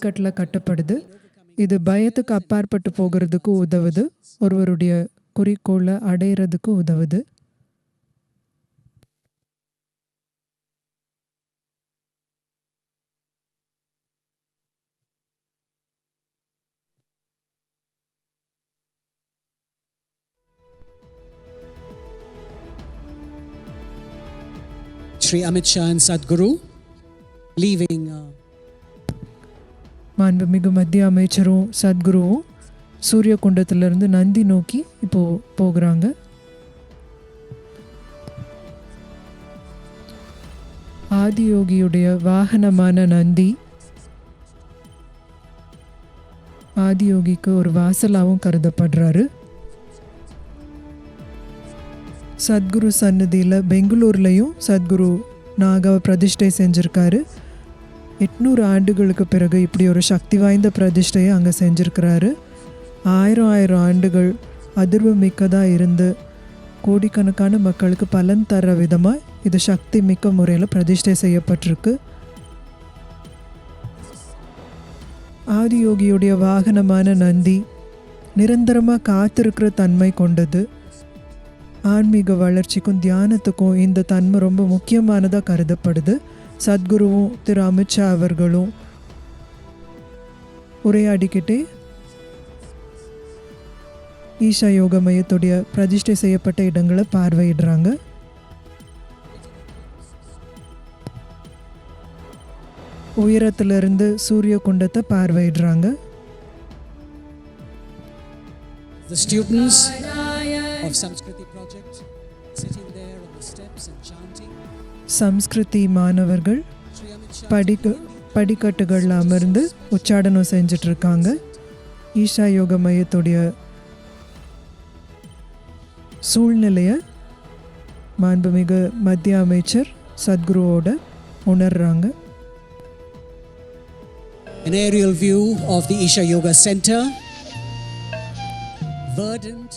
படிக்கட்டில் கட்டப்படுது. இது பயத்துக்கு அப்பாற்பட்டு போகிறதுக்கு உதவுது, ஒருவருடைய குறிக்கோளை அடையிறதுக்கு உதவுது. Shri Amit Shah and Sadhguru leaving மாண்புமிகு மத்திய அமைச்சரும் சத்குருவும் சூரிய குண்டத்திலிருந்து நந்தி நோக்கி இப்போ போகிறாங்க. ஆதியோகியுடைய வாகனமான நந்தி ஆதியோகிக்கு ஒரு வாசலாகவும் கருதப்படுறாரு. சத்குரு சன்னதியில் பெங்களூர்லையும் சத்குரு நாகாவை பிரதிஷ்டை செஞ்சுருக்காரு. 800 ஆண்டுகளுக்கு பிறகு இப்படி ஒரு சக்தி வாய்ந்த பிரதிஷ்டையை அங்கே செஞ்சுருக்கிறாரு. 1000 ஆண்டுகள் அதிர்வு மிக்கதாக இருந்து கோடிக்கணக்கான மக்களுக்கு பலன் தர விதமாக இது சக்தி மிக்க முறையில் பிரதிஷ்டை செய்யப்பட்டிருக்கு. ஆதியோகியுடைய வாகனமான நந்தி நிரந்தரமாக காத்திருக்கிற தன்மை கொண்டது. ஆன்மீக வளர்ச்சிக்கும் தியானத்துக்கும் இந்த தன்மை ரொம்ப முக்கியமானதாக கருதப்படுது. சத்குருவும் திரு அமித்ஷா அவர்களும் உரையாடிக்கிட்டே ஈஷா யோக மையத்துடைய பிரதிஷ்டை செய்யப்பட்ட இடங்களை பார்வையிடுறாங்க. உயரத்திலிருந்து சூரிய குண்டத்தை பார்வையிடுறாங்க. the students of Samskriti project sitting there on the steps and chanting. சம்ஸ்கிருதி மாணவர்கள் படிக்கட்டுகளில் அமர்ந்து உச்சாடனம் செஞ்சுட்டு இருக்காங்க. ஈஷா யோக மையத்துடைய சூழ்நிலையை மாண்புமிகு மத்திய அமைச்சர் சத்குருவோட உணர்றாங்க. An aerial view of the Isha Yoga Center. Verdant,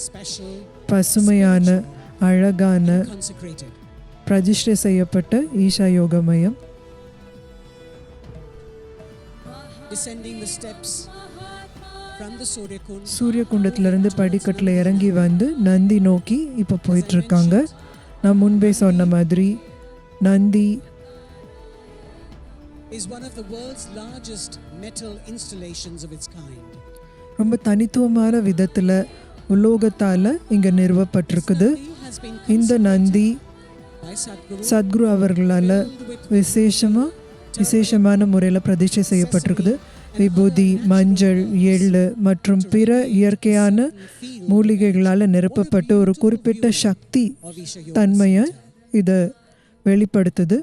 special, பசுமையான அழகான consecrated. பிரதிஷ்டை செய்யப்பட்ட ஈஷா யோக மையம். Descending the steps from the Surya Kund. சூரிய குண்டத்திலிருந்து படிக்கட்டில் இறங்கி வந்து நந்தி நோக்கி இப்போ போயிட்டுருக்காங்க. நான் முன்பே சொன்ன மாதிரி Nandi is one of the world's largest metal installations of its kind. ரொம்ப தனித்துவமான விதத்தில் உலோகத்தால் இங்கே நிறுவப்பட்டிருக்குது. இந்த நந்தி சத்குரு அவர்களால் விசேஷமான முறையில் பிரதிஷ்டை செய்யப்பட்டிருக்குது. விபூதி, மஞ்சள், எள்ளு மற்றும் பிற இயற்கையான மூலிகைகளால் நிரப்பப்பட்டு ஒரு குறிப்பிட்ட சக்தி தன்மையை இதை வெளிப்படுத்துது.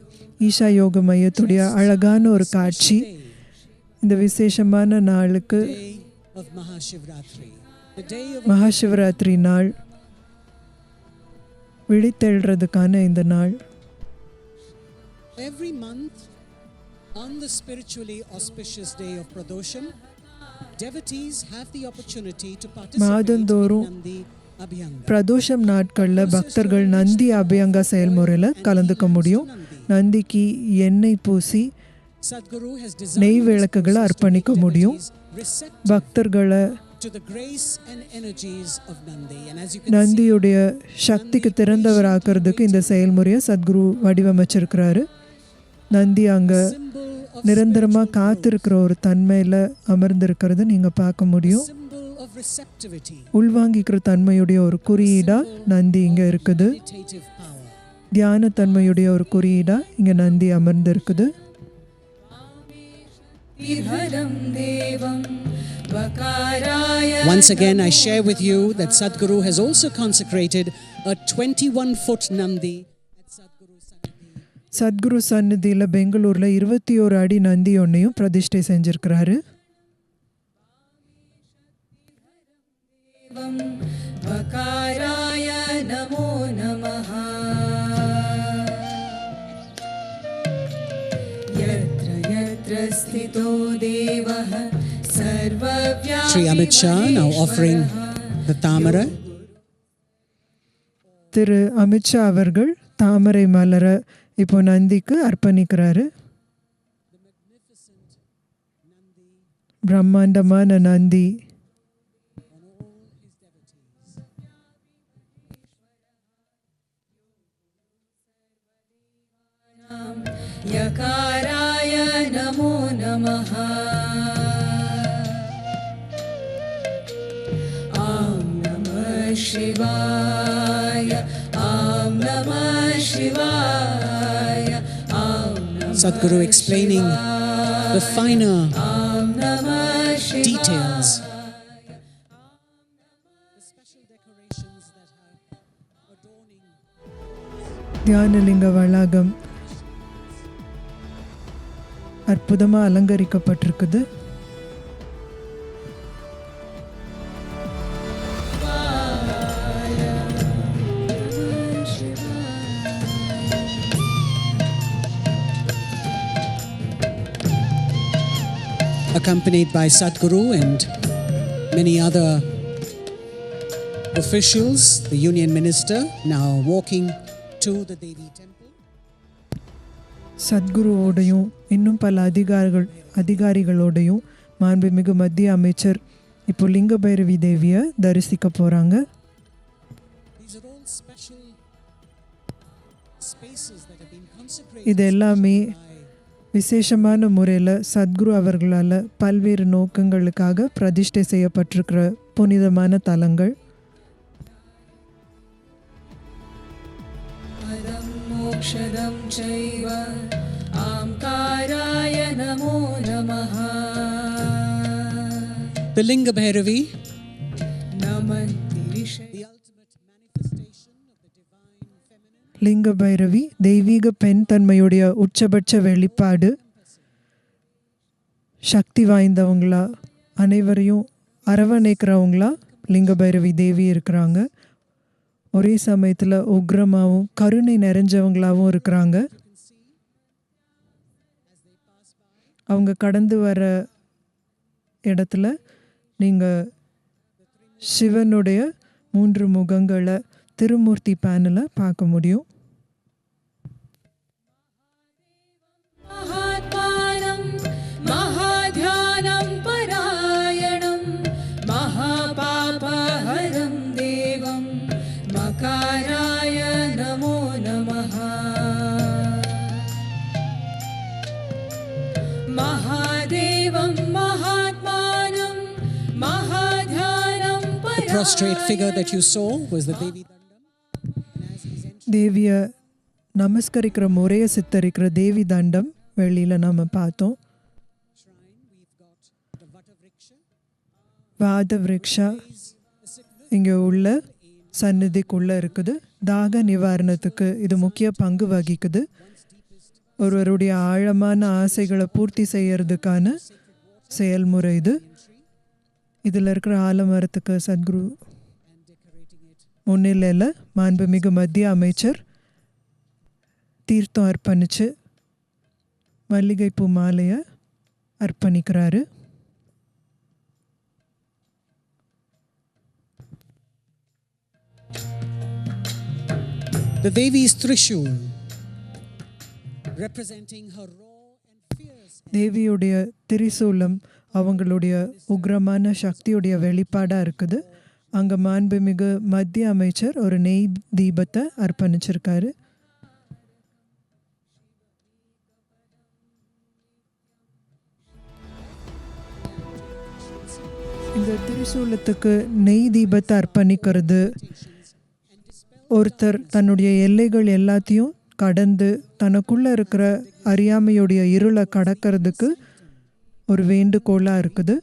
ஈஷா யோக மையத்துடைய அழகான ஒரு காட்சி இந்த விசேஷமான நாளுக்கு மகாசிவராத்திரி நாள், விழித்தெழுறதுக்கான இந்த நாள். Every month on the spiritually auspicious day of Pradosham, devotees have the opportunity to participate மாதந்தோறும் in Nandi Abhyanga. பிரதோஷம் நாட்களில் பக்தர்கள் நந்தி அபியங்கா செயல்முறையில் கலந்துக்க முடியும். நந்திக்கு எண்ணெய் பூசி நெய் விளக்குகளை அர்ப்பணிக்க முடியும். பக்தர்களை நந்தியுடைய சக்திக்கு திறந்தவராக்கிறதுக்கு இந்த செயல்முறையை சத்குரு வடிவமைச்சிருக்கிறாரு. நந்தி அங்கே நிரந்தரமாக காத்திருக்கிற ஒரு தன்மையில் அமர்ந்திருக்கிறது நீங்கள் பார்க்க முடியும். உள்வாங்கிக்கிற தன்மையுடைய ஒரு குறியீடாக நந்தி இங்கே இருக்குது. தியான தன்மையுடைய ஒரு குறியீடாக இங்கே Nandi அமர்ந்திருக்குது. Once again, I share with you that Sadhguru has also consecrated a 21-foot Nandi at Sadhguru Sannidhi. Sadhguru சன்னதியில் பெங்களூரில் 21 அடி நந்தி ஒன்றையும் பிரதிஷ்டை செஞ்சிருக்கிறாரு. Shri Amit Shah now offering the Tamara. திரு அமித்ஷா அவர்கள் தாமரை மலரை இப்போ நந்திக்கு அர்ப்பணிக்கிறாரு. பிரம்மாண்டமான நந்தி, यकाराय नमो नमः। ॐ नमः शिवाय, ॐ नमः शिवाय, ॐ नमः Sadhguru explaining the finer ॐ नमः शिवाय। details, the special decorations that are adorning Dhyanalinga வளாகம் அற்புதமாக அலங்கரிக்கப்பட்டிருக்குது. accompanied by Sadhguru and many other officials, the union minister now walking to the Devi temple. சத்குருவோடையும் இன்னும் பல அதிகாரிகளோடையும் மாண்புமிகு மத்திய அமைச்சர் இப்போ லிங்க பைரவி தேவியை தரிசிக்க போகிறாங்க. These are all special spaces that have been consecrated. இது எல்லாமே விசேஷமான முறையில் சத்குரு அவர்களால் பல்வேறு நோக்கங்களுக்காக பிரதிஷ்டை செய்யப்பட்டிருக்கிற புனிதமான தலங்கள். पदं मोक्षदं चैव आंकाराय नमो नमः। The Linga Bhairavi, नमन्ति ऋषय the ultimate manifestation of the divine feminine, லிங்க பைரவி தெய்வீக பெண் தன்மையுடைய உச்சபட்ச வெளிப்பாடு. சக்தி வாய்ந்தவங்களா, அனைவரையும் அரவணைக்கிறவங்களா லிங்க பைரவி தேவி இருக்கிறாங்க. ஒரே சமயத்தில் உக்ரமாகவும் கருணை நிறைஞ்சவங்களாகவும் இருக்கிறாங்க. அவங்க கடந்து வர இடத்துல நீங்கள் சிவனுடைய 3 முகங்களை திருமூர்த்தி பேனலை பார்க்க முடியும். महात्मानं महाध्यानं परायणं महापापहरं देवं मकाराय नमो नमः। महादेवं महात्मानं महाध्यानं the prostrate figure that you saw was the Devi Dandam. தேவியை நமஸ்கரிக்கிற முறையை சித்தரிக்கிற தேவி தண்டம் வெளியில் நம்ம பார்த்தோம். Shrine, we've got the Vata Vriksha, வாத விருக்ஷா இங்கே உள்ள சந்நிதிக்குள்ளே இருக்குது. தாக நிவாரணத்துக்கு இது முக்கிய பங்கு வகிக்குது. ஒருவருடைய ஆழமான ஆசைகளை பூர்த்தி செய்யறதுக்கான செயல்முறை இது. இதில் இருக்கிற ஆலமரத்துக்கு சத்குரு முன்னிலையில் மாண்புமிகு மத்திய அமைச்சர் தீர்த்தம் அர்ப்பணித்து மல்லிகைப்பூ மாலையை அர்ப்பணிக்கிறாரு. the Devi's Trishul, representing her raw and fierce. தேவியுடைய திரிசூலம் அவங்களுடைய உக்ரமான சக்தியுடைய வெளிப்பாடாக இருக்குது. அங்கே மாண்புமிகு மத்திய அமைச்சர் ஒரு நெய் தீபத்தை அர்ப்பணிச்சிருக்காரு. இந்த திரிசூலத்துக்கு நெய் தீபத்தை அர்ப்பணிக்கிறது ஒருத்தர் தன்னுடைய எல்லைகள் எல்லாத்தையும் கடந்து தனக்குள்ளே இருக்கிற அறியாமையுடைய இருளை கடக்கிறதுக்கு ஒரு வேண்டுகோளாக இருக்குது.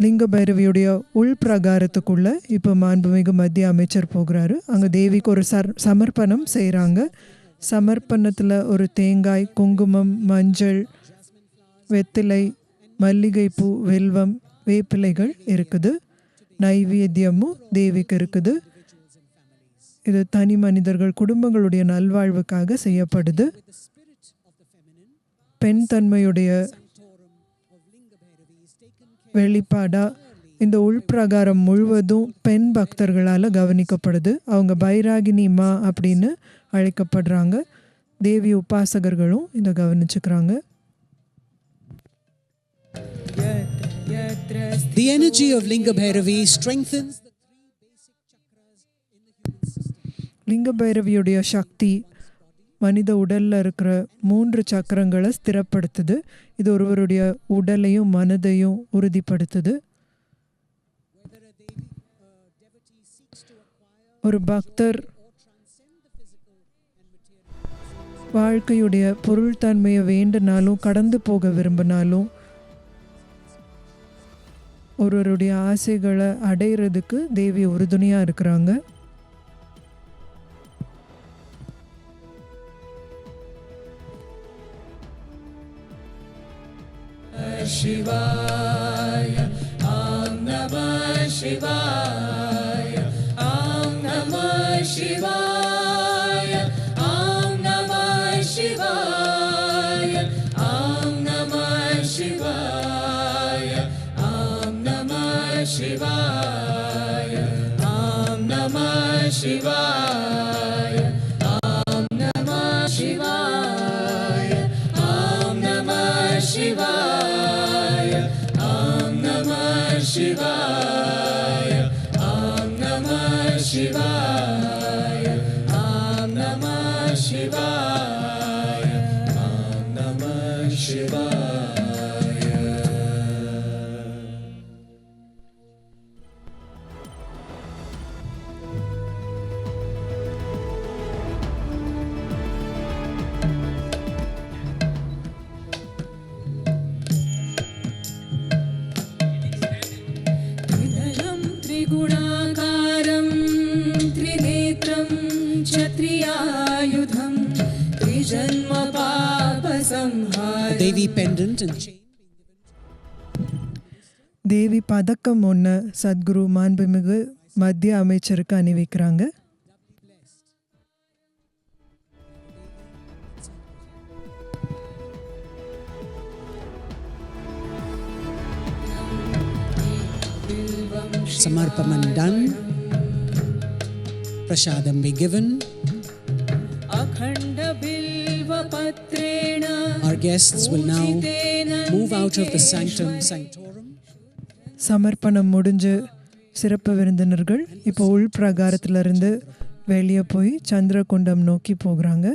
லிங்க பைரவியுடைய உள் பிரகாரத்துக்குள்ளே இப்போ மாண்புமிகு மத்திய அமைச்சர் போகிறாரு. அங்கே தேவிக்கு ஒரு சமர்ப்பணம் செய்கிறாங்க. சமர்ப்பணத்தில் ஒரு தேங்காய், குங்குமம், மஞ்சள், வெத்திலை, மல்லிகைப்பூ, வெல்வம், வேப்பிலைகள் இருக்குது. நைவேத்தியமும் தேவிக்கு இருக்குது. இது தனி மனிதர்கள் குடும்பங்களுடைய நல்வாழ்வுக்காக செய்யப்படுது. பெண் தன்மையுடைய வெளிப்பாடாக இந்த உள்பிரகாரம் முழுவதும் பெண் பக்தர்களால் கவனிக்கப்படுது. அவங்க பைராகினி மா அப்படின்னு அழைக்கப்படுறாங்க. தேவி உபாசகர்களும் இதை கவனிச்சுக்கிறாங்க. तत्र The energy of Linga Bhairavi strengthens the three basic chakras in the human system. லிங்க பைரவியுடைய சக்தி மனித உடலில் இருக்கிற 3 சக்கரங்களை ஸ்திரப்படுத்துது. இது ஒருவருடைய உடலையும் மனதையும் உறுதிப்படுத்துது. ஒரு பக்தர் வாழ்க்கையுடைய பொருள் தன்மையை வேண்டினாலும் கடந்து போக விரும்பினாலும் ஒருவருடைய ஆசைகளை அடையிறதுக்கு தேவி உறுதுணையாக இருக்கிறாங்க. शिवाय ॐ नमः शिवाय ॐ नमः शिवाय ॐ नमः शिवाय ॐ नमः शिवाय ॐ नमः शिवाय ॐ नमः शिवाय ॐ नमः शिवाय ॐ नमः शिवाय ॐ नमः शिवाय ॐ नमः शिवाय ॐ नमः शिवाय ॐ नमः शिवाय त्रिदलं त्रिगुणाकारं त्रिनेत्रं क्षत्रियायुधं त्रिजन्म पापसंहारं Devi pendant and chain. தேவி பதக்கம் ஒன்று சத்குரு மாண்புமிகு மத்திய அமைச்சருக்கு அணிவிக்கிறாங்க. Samarpanam done. Prasadam be given. अखण्ड बिल्वपत्रेण Our guests will now move out of the sanctum sanctorum. சமர்ப்பணம் முடிஞ்சு சிறப்பு விருந்தினர்கள் இப்போ உள் பிரகாரத்திலிருந்து வெளியே போய் சந்திரகுண்டம் நோக்கி போகிறாங்க.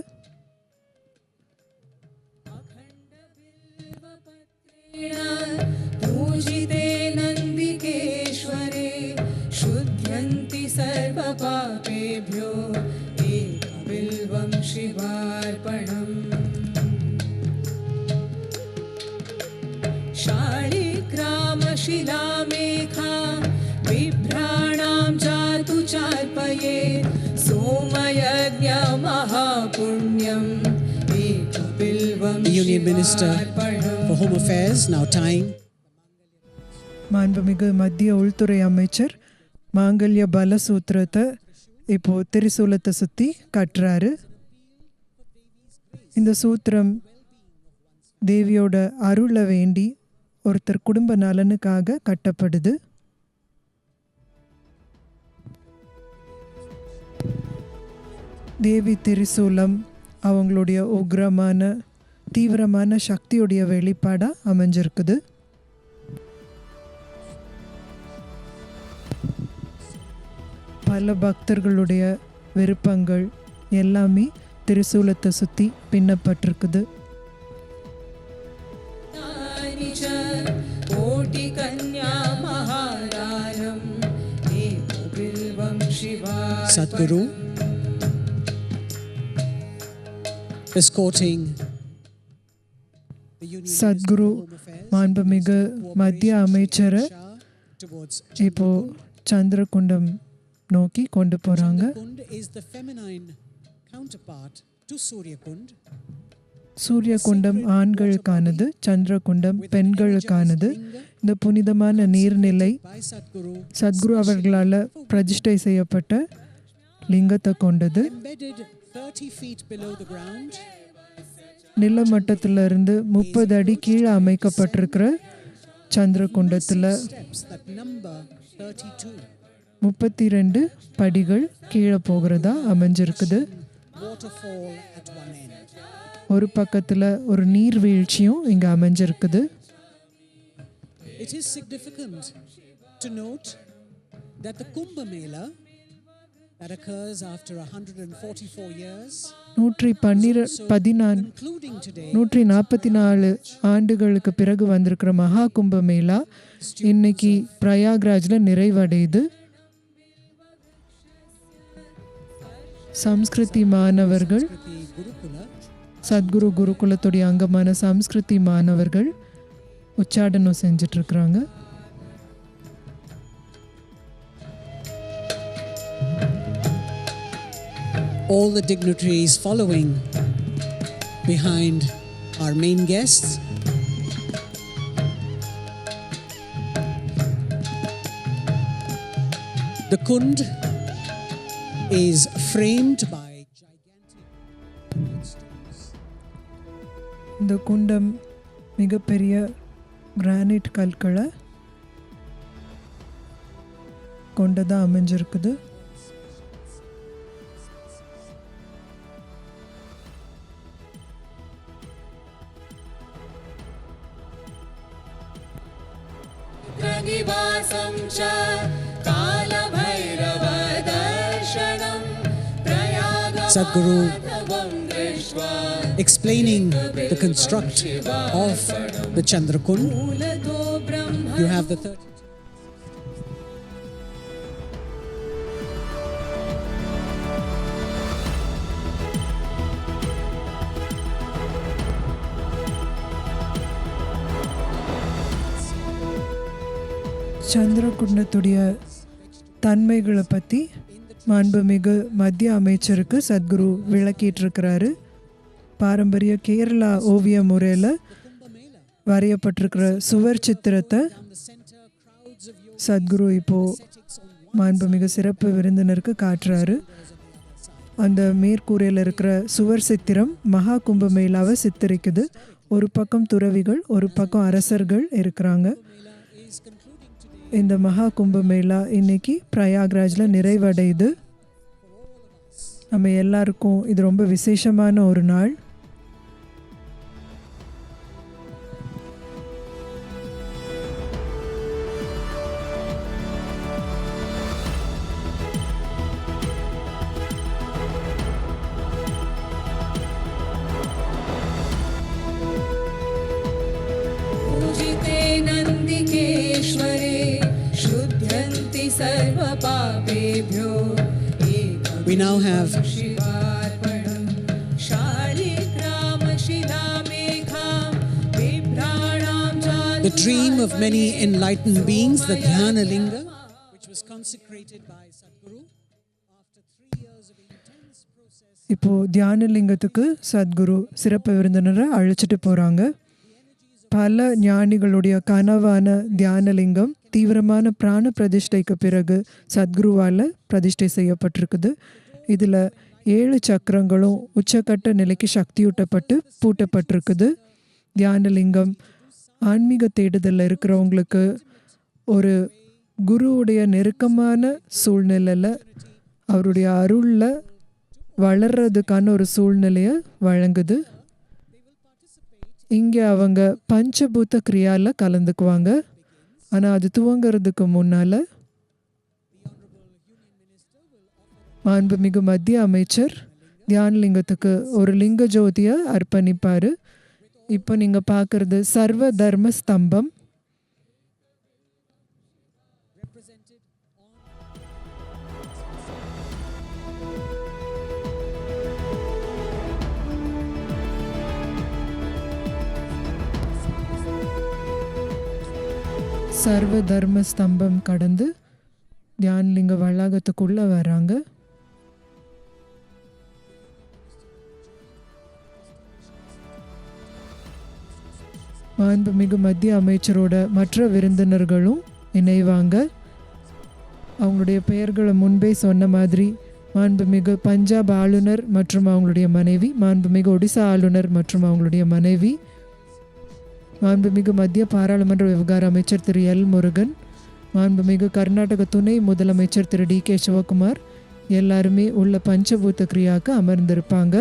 पूजिते नन्दिकेश्वरे शुध्यन्ति सर्वपापेभ्यो एकबिल्वं शिवार्पणम् शालिग्रामशिलामेखा बिभ्राणां जातु चार्पये सोमयज्ञमहापुण्यम् एकबिल्वं The Union Minister for Home Affairs now tying. மாண்புமிகு மத்திய உள்துறை அமைச்சர் மாங்கல்ய பல சூத்திரத்தை இப்போ திரிசூலத்தை சுற்றி கட்டுறாரு. இந்த சூத்திரம் தேவியோட அருளை வேண்டி ஒருத்தர் குடும்ப நலனுக்காக கட்டப்படுது. தேவி திரிசூலம் அவங்களுடைய உக்ரமான தீவிரமான சக்தியுடைய வெளிப்பாடாக அமைஞ்சிருக்குது. பல பக்தர்களுடைய விருப்பங்கள் எல்லாமே திரிசூலத்தை சுற்றி பின்னப்பட்டிருக்குது. कोटिकन्या महारारम् एकबिल्वं शिवार्पणम् Sadhguru escorting the Union Sadhguru Minister for Home Affairs மாண்புமிகு மத்திய அமைச்சரை towards இப்போ சந்திரகுண்டம் நோக்கி கொண்டு போகிறாங்க. Kund is the feminine counterpart to Surya Kund. சூரிய குண்டம் ஆண்களுக்கானது, சந்திரகுண்டம் பெண்களுக்கானது. இந்த புனிதமான நீர்நிலை By Sadhguru, சத்குரு அவர்களால் பிரதிஷ்டை செய்யப்பட்ட லிங்கத்தை கொண்டது. embedded 30 feet below the ground, நிலமட்டத்திலிருந்து 30 அடி கீழே அமைக்கப்பட்டிருக்கிற சந்திரகுண்டத்தில் steps that number 32. 32 படிகள் கீழே போகிறதா அமைஞ்சிருக்குது. Waterfall at one end. ஒரு பக்கத்தில் ஒரு நீர்வீழ்ச்சியும் இங்கே அமைஞ்சிருக்குது. It is significant to note that the Kumbh Mela that occurs after 144 years, 114 concluding today, 144 ஆண்டுகளுக்கு பிறகு வந்திருக்கிற மகா கும்ப மேளா இன்னைக்கு பிரயாக்ராஜ்ல நிறைவடையுது. சம்ஸ்கிருதி மாணவர்கள், Gurukula, சத்குரு குருகுலத்துடைய அங்கமான சம்ஸ்கிருதி மாணவர்கள் உச்சாடனம் செஞ்சுட்டு இருக்கிறாங்க. all the dignitaries following behind our main guests. The Kund is framed by gigantic stones. இந்த குண்டம் மிகப்பெரிய கிரானைட் கற்களை கொண்டதாக அமைஞ்சிருக்குது. निवासं च कालभैरवदर्शनं Sadhguru प्रयागमाधवं दृष्ट्वा explaining the construct of the Chandrakund. मूलतो Brahma You have the 30. சந்திரகுண்டத்துடைய தன்மைகளை பற்றி மாண்புமிகு மத்திய அமைச்சருக்கு சத்குரு விளக்கிட்டு பாரம்பரிய கேரளா ஓவிய முறையில் வரையப்பட்டிருக்கிற சுவர் சித்திரத்தை சத்குரு இப்போது மாண்புமிகு சிறப்பு விருந்தினருக்கு காட்டுறாரு. அந்த மேற்கூரையில் இருக்கிற சுவர் சித்திரம் மகா கும்பமேளாவை சித்தரிக்குது. ஒரு பக்கம் துறவிகள், ஒரு பக்கம் அரசர்கள் இருக்கிறாங்க. இந்த மகா கும்பமேளா இன்னைக்கு பிரயாக்ராஜில் நிறைவடையுது. நம்ம எல்லாருக்கும் இது ரொம்ப விசேஷமான ஒரு நாள். पूजिते नन्दिकेश्वरे शुद्ध्यन्ति सर्वपापेभ्यो We now have शिवार्पणं शालिग्रामशिलामेघां बिभ्राणां the dream of many enlightened beings, the Dhyana Linga, which was consecrated by Sadhguru after 3 years of intense process. இப்போது தியானலிங்கத்துக்கு சத்குரு சிறப்பு விருந்தினரை அழைச்சிட்டு போகிறாங்க. பல ஞானிகளுடைய கனவான தியானலிங்கம் தீவிரமான பிராண பிரதிஷ்டைக்கு பிறகு சத்குருவால் பிரதிஷ்டை செய்யப்பட்டிருக்குது. இதில் 7 சக்கரங்களும் உச்சக்கட்ட நிலைக்கு சக்தியூட்டப்பட்டு பூட்டப்பட்டிருக்குது. தியானலிங்கம் ஆன்மீக தேடுதலில் இருக்கிறவங்களுக்கு ஒரு குருவுடைய நெருக்கமான சூழ்நிலையில் அவருடைய அருளில் வளர்றதுக்கான ஒரு சூழ்நிலையை வழங்குது. இங்கே அவங்க பஞ்சபூத கிரியாவில் கலந்துக்குவாங்க. ஆனால் அது துவங்கிறதுக்கு முன்னால் மாண்புமிகு மத்திய அமைச்சர் தியானலிங்கத்துக்கு ஒரு லிங்க ஜோதியை அர்ப்பணிப்பார். இப்போ நீங்கள் பார்க்குறது சர்வ தர்ம ஸ்தம்பம். சர்வ தர்ம ஸ்தம்பம் கடந்து தியானலிங்க வளாகத்துக்குள்ளே வராங்க. மாண்புமிகு மத்திய அமைச்சரோட மற்ற விருந்தினர்களும் இணைவாங்க. அவங்களுடைய பெயர்களை முன்பே சொன்ன மாதிரி மாண்புமிகு பஞ்சாப் ஆளுநர் மற்றும் அவங்களுடைய மனைவி, மாண்புமிகு ஒடிசா ஆளுநர் மற்றும் அவங்களுடைய மனைவி, மாண்புமிகு மத்திய பாராளுமன்ற விவகார அமைச்சர் திரு எல் முருகன், மாண்புமிகு கர்நாடக துணை முதலமைச்சர் திரு டி கே சிவகுமார் எல்லாருமே உள்ள பஞ்சபூத கிரியாவுக்கு அமர்ந்திருப்பாங்க.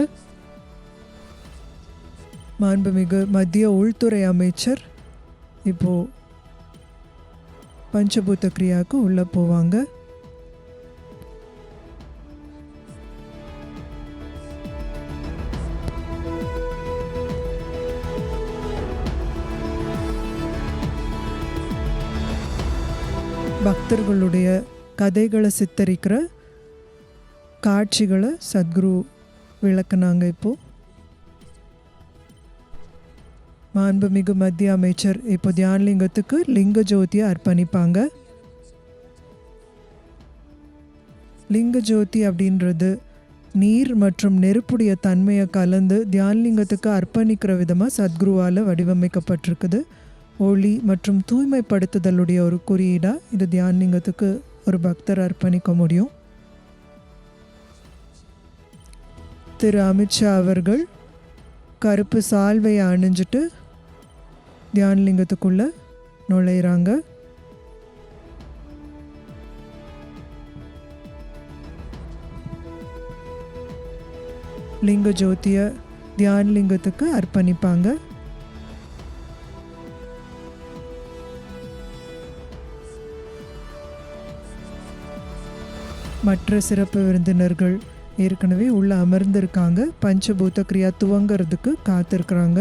மாண்புமிகு மத்திய உள்துறை அமைச்சர் இப்போது பஞ்சபூத கிரியாவுக்கு உள்ளே போவாங்க. பக்தர்களுடைய கதைகளை சித்தரிக்கிற காட்சிகளை சத்குரு விளக்குனாங்க. இப்போ மாண்புமிகு மத்திய அமைச்சர் இப்போ தியானலிங்கத்துக்கு லிங்க ஜோதியை அர்ப்பணிப்பாங்க. லிங்க ஜோதி அப்படின்றது நீர் மற்றும் நெருப்புடைய தன்மையை கலந்து தியானலிங்கத்துக்கு அர்ப்பணிக்கிற விதமாக சத்குருவால் வடிவமைக்கப்பட்டிருக்குது. ஒளி மற்றும் தூய்மைப்படுத்துதலுடைய ஒரு குறியீடாக இது தியானலிங்கத்துக்கு ஒரு பக்தர் அர்ப்பணிக்க முடியும். திரு அமித்ஷா அவர்கள் கருப்பு சால்வையை அணிஞ்சிட்டு தியானலிங்கத்துக்குள்ளே நுழையிறாங்க. லிங்க ஜோதியை தியானலிங்கத்துக்கு அர்ப்பணிப்பாங்க. மற்ற சிறப்பு விருந்தினர்கள் ஏற்கனவே உள்ள அமர்ந்திருக்காங்க. பஞ்சபூத கிரியா துவங்கிறதுக்கு காத்திருக்கிறாங்க.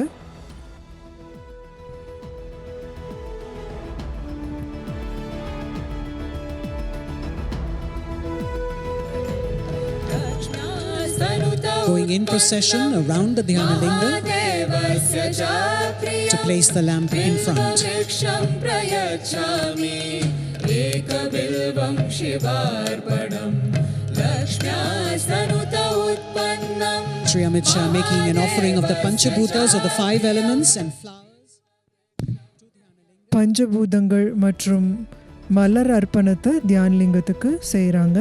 Going in procession around the Dhyanlinga to place the lamp in front. Sri Amit Shah making an offering of the Panchabhutas or the 5 elements and flowers. பஞ்சபூதங்கள் மற்றும் மலர் அர்ப்பணத்தை தியானலிங்கத்துக்கு செய்கிறாங்க.